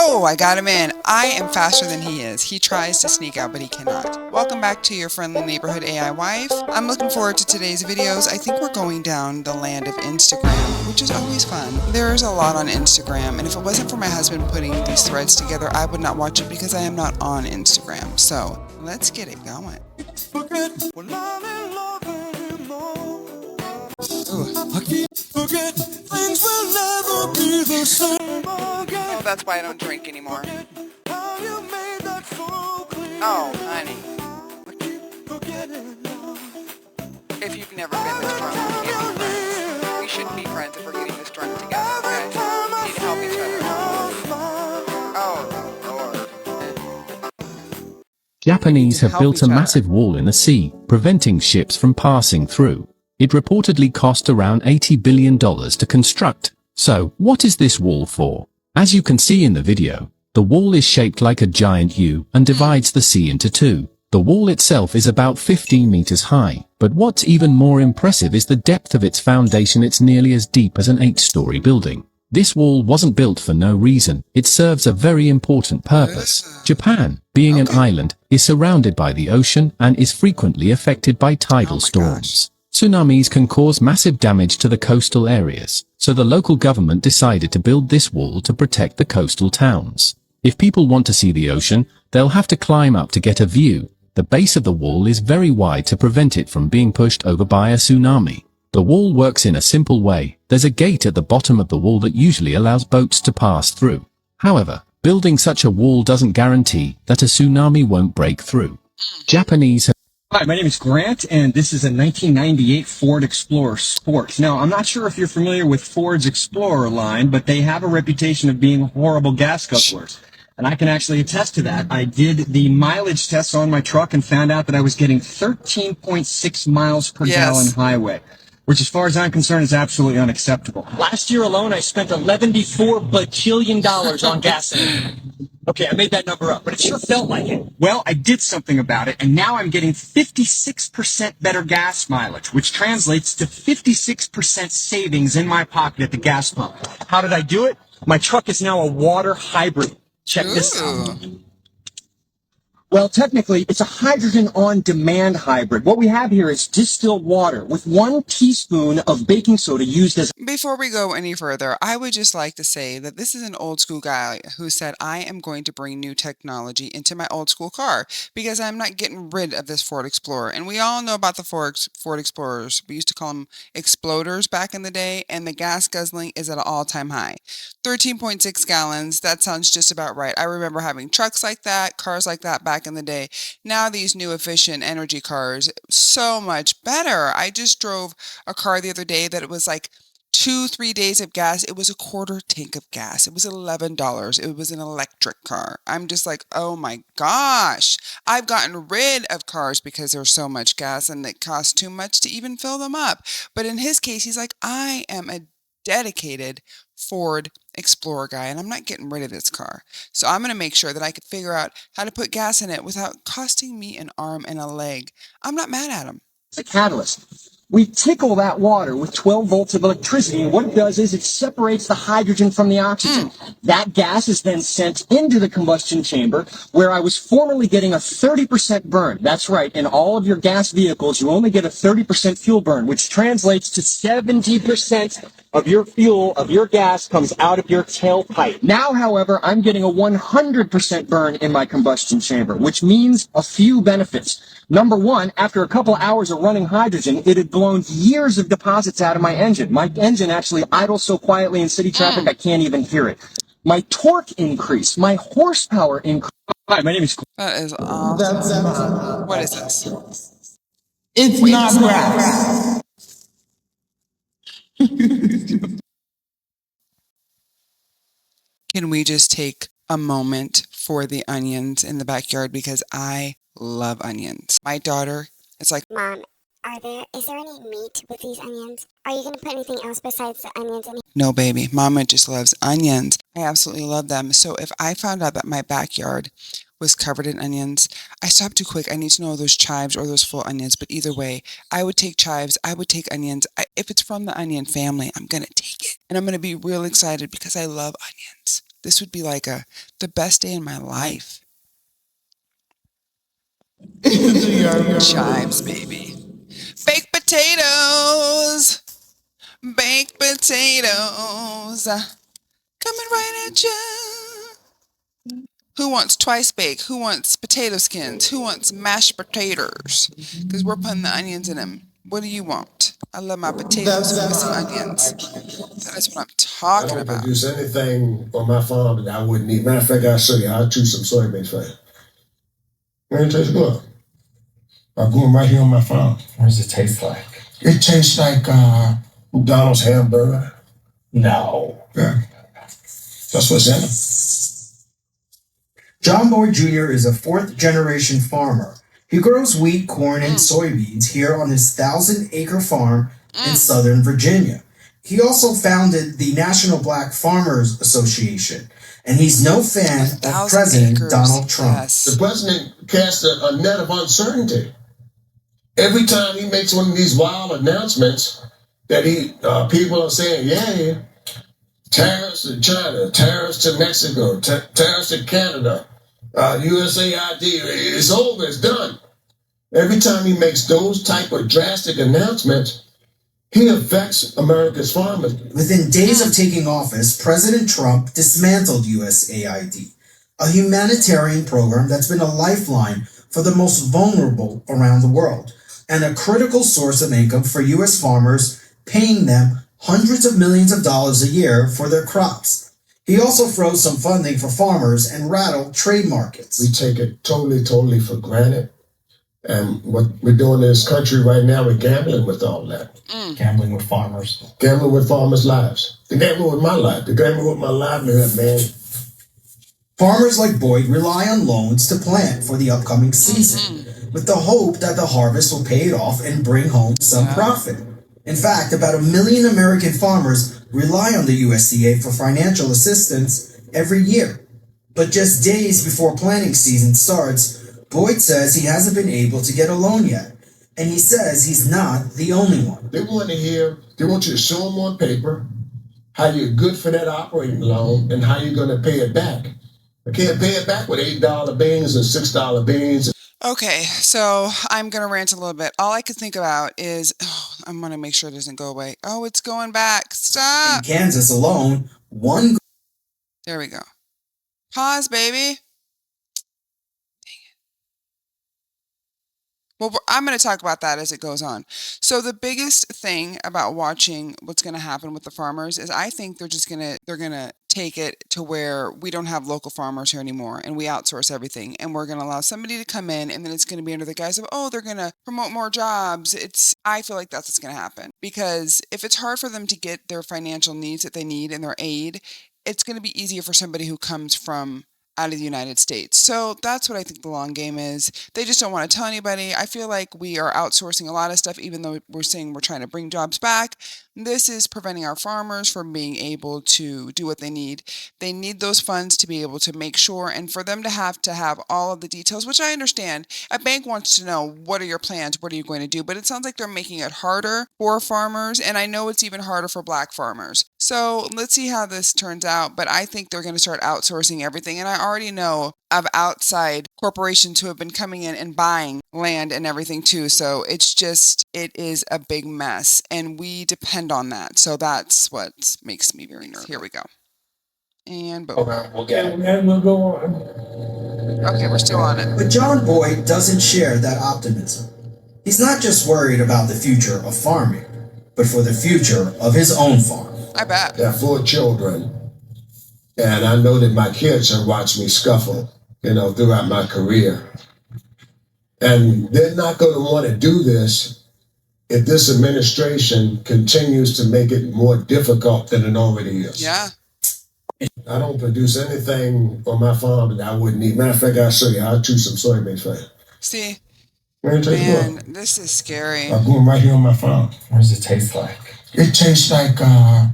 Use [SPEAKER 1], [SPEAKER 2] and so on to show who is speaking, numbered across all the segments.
[SPEAKER 1] Oh, I got him in. I am faster than he is. He tries to sneak out, but he cannot. Welcome back to your friendly neighborhood AI wife. I'm looking forward to today's videos. I think we're going down the land of Instagram, which is always fun. There is a lot on Instagram, and if it wasn't for my husband putting these threads together, I would not watch it because I am not on Instagram. So let's get it going. Oh, that's why I don't drink anymore. Oh, honey. If you've never been this drunk, we can't be friends. We shouldn't be friends if we're getting this drunk together, okay? We need to help each other. Oh, Lord.
[SPEAKER 2] Japanese have built a massive wall in the sea, preventing ships from passing through. It reportedly cost around $80 billion to construct. So, what is this wall for? As you can see in the video, the wall is shaped like a giant U and divides the sea into two. The wall itself is about 15 meters high, but what's even more impressive is the depth of its foundation. It's nearly as deep as an 8-story building. This wall wasn't built for no reason. It serves a very important purpose. Japan, being an island, is surrounded by the ocean and is frequently affected by tidal storms. Tsunamis can cause massive damage to the coastal areas, so the local government decided to build this wall to protect the coastal towns. If people want to see the ocean, they'll have to climb up to get a view. The base of the wall is very wide to prevent it from being pushed over by a tsunami. The wall works in a simple way. There's a gate at the bottom of the wall that usually allows boats to pass through. However, building such a wall doesn't guarantee that a tsunami won't break through. Japanese
[SPEAKER 3] Hi, my name is Grant, and this is a 1998 Ford Explorer Sport. Now, I'm not sure if you're familiar with Ford's Explorer line, but they have a reputation of being horrible gas guzzlers. And I can actually attest to that. I did the mileage tests on my truck and found out that I was getting 13.6 miles per gallon highway, which as far as I'm concerned is absolutely unacceptable. Last year alone, I spent $11.4 bajillion on gasoline. Okay, I made that number up, but it sure felt like it. Well, I did something about it, and now I'm getting 56% better gas mileage, which translates to 56% savings in my pocket at the gas pump. How did I do it? My truck is now a water hybrid. Check this out. Well, technically, it's a hydrogen on-demand hybrid. What we have here is distilled water with 1 teaspoon of baking soda used as...
[SPEAKER 1] Before we go any further, I would just like to say that this is an old school guy who said, I am going to bring new technology into my old school car because I'm not getting rid of this Ford Explorer. And we all know about the Ford Explorers. We used to call them exploders back in the day, and the gas guzzling is at an all-time high. 13.6 gallons, that sounds just about right. I remember having trucks like that, cars like that back in the day. Now these new efficient energy cars, so much better. I just drove a car the other day that it was like 2-3 days of gas. It was a quarter tank of gas. It was $11. It was an electric car. I'm just like, oh my gosh. I've gotten rid of cars because there's so much gas and it costs too much to even fill them up. But in his case, he's like, I am a dedicated Ford Explorer guy, and I'm not getting rid of this car. So I'm going to make sure that I could figure out how to put gas in it without costing me an arm and a leg. I'm not mad at him.
[SPEAKER 3] ...a catalyst. We tickle that water with 12 volts of electricity, and what it does is it separates the hydrogen from the oxygen. That gas is then sent into the combustion chamber, where I was formerly getting a 30% burn. That's right, in all of your gas vehicles, you only get a 30% fuel burn, which translates to 70% of your fuel, of your gas, comes out of your tailpipe. Now, however, I'm getting a 100% burn in my combustion chamber, which means a few benefits. Number one, after a couple hours of running hydrogen, it had blown years of deposits out of my engine. My engine actually idles so quietly in city traffic I can't even hear it. My torque increased. My horsepower increased. Hi, my name is...
[SPEAKER 1] That is awesome. What is this?
[SPEAKER 4] It's not grass.
[SPEAKER 1] Can we just take a moment for the onions in the backyard, because I love onions. My daughter, it's like,
[SPEAKER 5] Mom, is there any meat with these onions? Are you going to put anything else besides the onions in?
[SPEAKER 1] No, baby, Mama just loves onions. I absolutely love them. So if I found out that my backyard was covered in onions, I stopped too quick. I need to know those chives or those full onions. But either way, I would take chives. I would take onions. If it's from the onion family, I'm going to take it. And I'm going to be real excited because I love onions. This would be like the best day in my life. Chives, baby. Baked potatoes. Baked potatoes. Coming right at you. Who wants twice baked? Who wants potato skins? Who wants mashed potatoes? Because we're putting the onions in them. What do you want? I love my potatoes with some onions. That is what I'm talking about.
[SPEAKER 6] I don't produce anything on my farm that I wouldn't eat. Matter of fact, I'll show you. I'll choose some soybeans for you. Man, it tastes good. I grew them right here on my farm.
[SPEAKER 3] What does it taste like?
[SPEAKER 6] It tastes like McDonald's hamburger.
[SPEAKER 3] No.
[SPEAKER 6] Yeah. That's what's in it.
[SPEAKER 7] John Boyd Jr. is a fourth-generation farmer. He grows wheat, corn, and soybeans here on his 1,000-acre farm in Southern Virginia. He also founded the National Black Farmers Association, and he's no fan of President Donald Trump.
[SPEAKER 1] Yes.
[SPEAKER 6] The president casts a net of uncertainty. Every time he makes one of these wild announcements that people are saying, yeah, tariffs to China, tariffs to Mexico, tariffs to Canada, USAID, it's over, it's done. Every time he makes those type of drastic announcements, he affects America's farmers.
[SPEAKER 7] Within days of taking office, President Trump dismantled USAID, a humanitarian program that's been a lifeline for the most vulnerable around the world, and a critical source of income for U.S. farmers, paying them hundreds of millions of dollars a year for their crops. He also froze some funding for farmers and rattled trade markets.
[SPEAKER 6] We take it totally for granted. And what we're doing in this country right now, we're gambling with all that.
[SPEAKER 3] Gambling with farmers.
[SPEAKER 6] Gambling with farmers' lives. They're gambling with my life. They're gambling with my livelihood, man.
[SPEAKER 7] Farmers like Boyd rely on loans to plant for the upcoming season, with the hope that the harvest will pay it off and bring home some profit. In fact, about 1 million American farmers rely on the USDA for financial assistance every year. But just days before planting season starts, Boyd says he hasn't been able to get a loan yet, and he says he's not the only one.
[SPEAKER 6] They want you to show them on paper how you're good for that operating loan and how you're going to pay it back. I can't pay it back with $8 beans and $6 beans.
[SPEAKER 1] Okay, so I'm going to rant a little bit. All I can think about is, I'm going to make sure it doesn't go away. Oh, it's going back. Stop.
[SPEAKER 7] In Kansas alone, one...
[SPEAKER 1] There we go. Pause, baby. Well, I'm going to talk about that as it goes on. So the biggest thing about watching what's going to happen with the farmers is I think they're going to take it to where we don't have local farmers here anymore and we outsource everything, and we're going to allow somebody to come in, and then it's going to be under the guise of, oh, they're going to promote more jobs. I feel like that's what's going to happen, because if it's hard for them to get their financial needs that they need and their aid, it's going to be easier for somebody who comes from out of the United States. So that's what I think the long game is. They just don't want to tell anybody. I feel like we are outsourcing a lot of stuff, even though we're saying we're trying to bring jobs back. This is preventing our farmers from being able to do what they need. They need those funds to be able to make sure, and for them to have all of the details, which I understand. A bank wants to know, what are your plans? What are you going to do? But it sounds like they're making it harder for farmers, and I know it's even harder for Black farmers. So let's see how this turns out, but I think they're going to start outsourcing everything, and I already know of outside corporations who have been coming in and buying land and everything too. So it is a big mess, and we depend on that. So that's what makes me very nervous. Here we go. And boom.
[SPEAKER 3] We'll get it.
[SPEAKER 6] And we'll go on.
[SPEAKER 1] Okay, we're still on it.
[SPEAKER 7] But John Boyd doesn't share that optimism. He's not just worried about the future of farming, but for the future of his own farm.
[SPEAKER 1] I bet.
[SPEAKER 6] I have 4 children, and I know that my kids have watched me scuffle, throughout my career. And they're not going to want to do this if this administration continues to make it more difficult than it already is.
[SPEAKER 1] Yeah.
[SPEAKER 6] I don't produce anything on my farm that I wouldn't eat. Matter of fact, I'll show you. I'll choose some soybeans for you.
[SPEAKER 1] See,
[SPEAKER 6] Man,
[SPEAKER 1] this is scary.
[SPEAKER 6] I grew them right here on my farm.
[SPEAKER 3] What does it taste like?
[SPEAKER 6] It tastes like,
[SPEAKER 1] Oh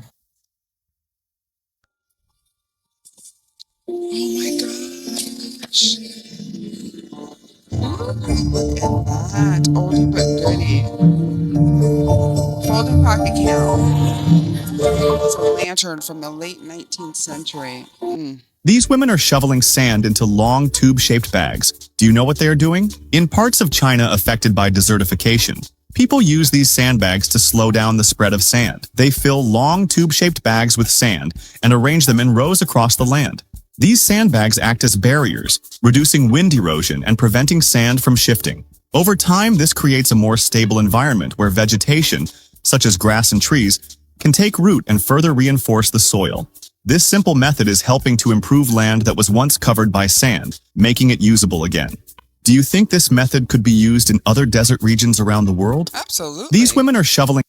[SPEAKER 1] my gosh. Look at that. Oldie but goodie. Folding pocket count. It's a lantern from the late 19th century.
[SPEAKER 8] These women are shoveling sand into long tube-shaped bags. Do you know what they are doing? In parts of China affected by desertification, people use these sandbags to slow down the spread of sand. They fill long tube-shaped bags with sand and arrange them in rows across the land. These sandbags act as barriers, reducing wind erosion and preventing sand from shifting. Over time, this creates a more stable environment where vegetation, such as grass and trees, can take root and further reinforce the soil. This simple method is helping to improve land that was once covered by sand, making it usable again. Do you think this method could be used in other desert regions around the world?
[SPEAKER 1] Absolutely.
[SPEAKER 8] These women are shoveling.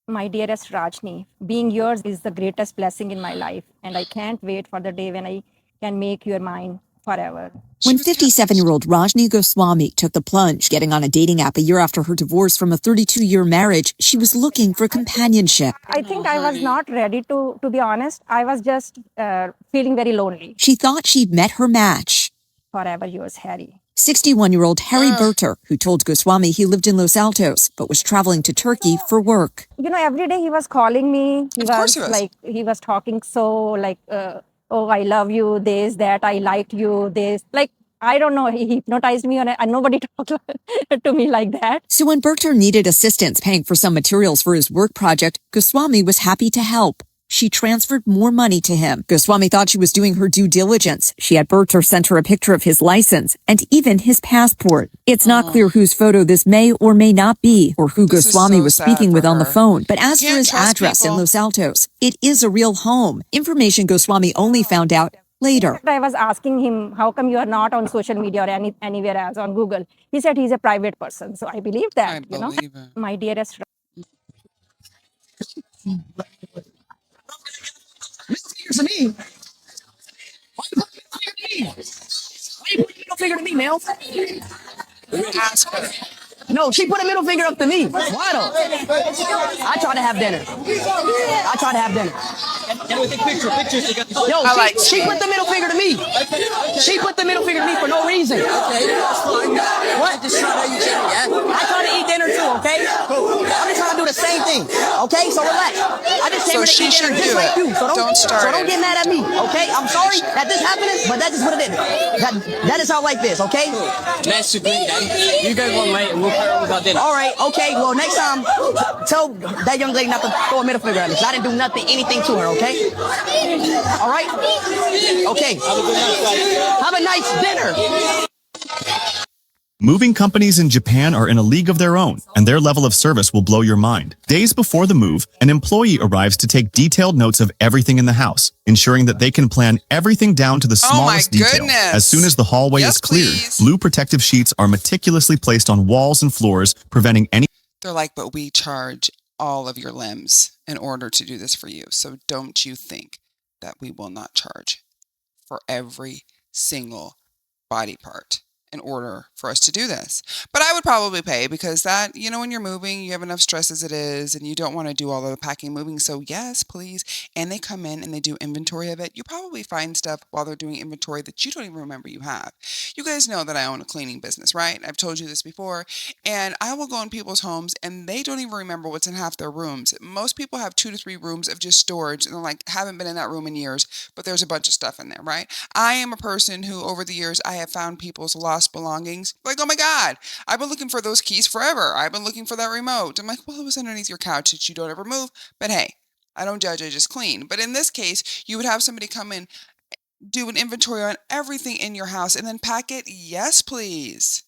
[SPEAKER 9] My dearest Rajni, being yours is the greatest blessing in my life, and I can't wait for the day when I can make you mine forever.
[SPEAKER 10] When 57-year-old Rajni Goswami took the plunge, getting on a dating app a year after her divorce from a 32-year marriage, she was looking for companionship.
[SPEAKER 9] I think I was not ready to be honest. I was just feeling very lonely.
[SPEAKER 10] She thought she'd met her match.
[SPEAKER 9] Forever yours, Harry.
[SPEAKER 10] 61-year-old Harry Berter, who told Goswami he lived in Los Altos, but was traveling to Turkey for work.
[SPEAKER 9] You know, every day he was calling me.
[SPEAKER 1] Of course he was.
[SPEAKER 9] Like, he was talking so like, oh, I love you, this, that, I liked you, this. Like, I don't know, he hypnotized me and nobody talked to me like that.
[SPEAKER 10] So when Berter needed assistance paying for some materials for his work project, Goswami was happy to help. She transferred more money to him. Goswami thought she was doing her due diligence. She had Berter send her a picture of his license and even his passport. It's not clear whose photo this may or may not be, or who Goswami was speaking with on the phone. But as for his address in Los Altos, it is a real home. Information Goswami only found out later.
[SPEAKER 9] I was asking him, how come you are not on social media or anywhere else on Google? He said he's a private person. So I believe that, My dearest.
[SPEAKER 11] To me. Why you put a middle finger to me, Mel?
[SPEAKER 1] Ask her.
[SPEAKER 11] No, she put a middle finger up to me. Why though? I tried to have dinner.
[SPEAKER 3] Can we take pictures together?
[SPEAKER 11] Yo, she put the middle finger to me. She put the middle finger to me for no reason. Okay, that's fine.
[SPEAKER 3] What? Just try to eat dinner, yeah?
[SPEAKER 11] I try to eat dinner too, okay? I'm just trying to do the same thing, okay? So relax. I just came here to eat dinner just like you. So don't get mad at me, okay? I'm sorry that this happened, but that's just what it is. That is how life is, okay?
[SPEAKER 3] Nice to meet you. You guys want late and we'll carry on about dinner.
[SPEAKER 11] All right, okay. Well, next time, tell that young lady not to throw a middle finger at me. 'Cause I didn't do anything to her, okay? All right? Okay. Have a nice dinner.
[SPEAKER 8] Moving companies in Japan are in a league of their own, and their level of service will blow your mind. Days before the move, an employee arrives to take detailed notes of everything in the house, ensuring that they can plan everything down to the smallest detail. As soon as the hallway is cleared, blue protective sheets are meticulously placed on walls and floors, preventing any...
[SPEAKER 1] They're like, but we charge all of your limbs in order to do this for you. So don't you think that we will not charge for every single body part in order for us to do this. But I would probably pay because that, when you're moving, you have enough stress as it is and you don't want to do all of the packing moving. So yes, please. And they come in and they do inventory of it. You probably find stuff while they're doing inventory that you don't even remember you have. You guys know that I own a cleaning business, right? I've told you this before. And I will go in people's homes and they don't even remember what's in half their rooms. Most people have 2 to 3 rooms of just storage and they're like, haven't been in that room in years, but there's a bunch of stuff in there, right? I am a person who over the years, I have found people's lost belongings. Like, oh my God, I've been looking for those keys forever. I've been looking for that remote. I'm like, well, it was underneath your couch that you don't ever move. But hey, I don't judge, I just clean. But in this case, you would have somebody come in, do an inventory on everything in your house and then pack it. Yes, please.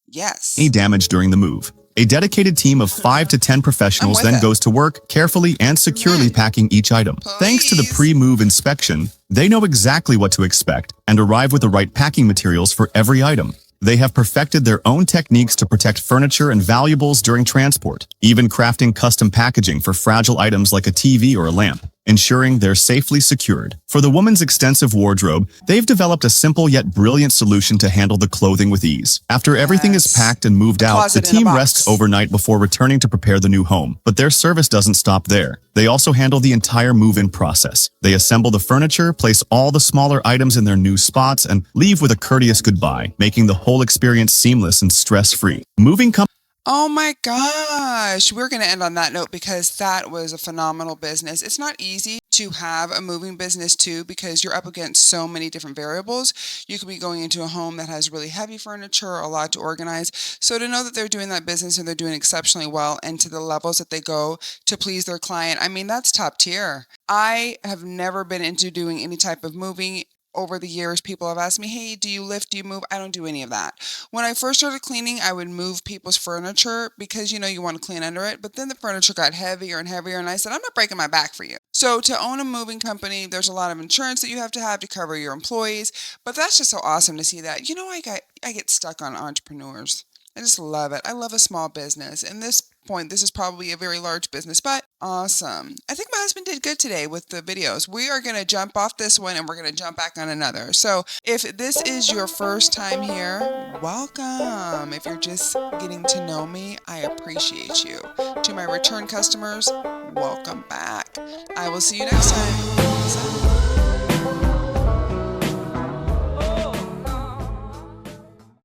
[SPEAKER 1] Yes.
[SPEAKER 8] Any damage during the move. A dedicated team of 5 to 10 professionals then goes to work, carefully and securely packing each item. Thanks to the pre-move inspection, they know exactly what to expect and arrive with the right packing materials for every item. They have perfected their own techniques to protect furniture and valuables during transport, even crafting custom packaging for fragile items like a TV or a lamp, ensuring they're safely secured. For the woman's extensive wardrobe, they've developed a simple yet brilliant solution to handle the clothing with ease. After everything is packed and moved out, the team rests overnight before returning to prepare the new home. But their service doesn't stop there. They also handle the entire move-in process. They assemble the furniture, place all the smaller items in their new spots, and leave with a courteous goodbye, making the whole experience seamless and stress-free.
[SPEAKER 1] Oh my gosh. We're going to end on that note because that was a phenomenal business. It's not easy to have a moving business too because you're up against so many different variables. You could be going into a home that has really heavy furniture, a lot to organize. So to know that they're doing that business and they're doing exceptionally well and to the levels that they go to please their client, I mean, that's top tier. I have never been into doing any type of moving. Over the years, people have asked me, hey, do you lift? Do you move? I don't do any of that. When I first started cleaning, I would move people's furniture because, you want to clean under it. But then the furniture got heavier and heavier, and I said, I'm not breaking my back for you. So to own a moving company, there's a lot of insurance that you have to cover your employees. But that's just so awesome to see that. I get stuck on entrepreneurs. I just love it. I love a small business. And this point, this is probably a very large business, but awesome. I think my husband did good today with the videos. We are going to jump off this one and we're going to jump back on another. So if this is your first time here, welcome. If you're just getting to know me, I appreciate you. To my return customers, welcome back. I will see you next time. Peace out.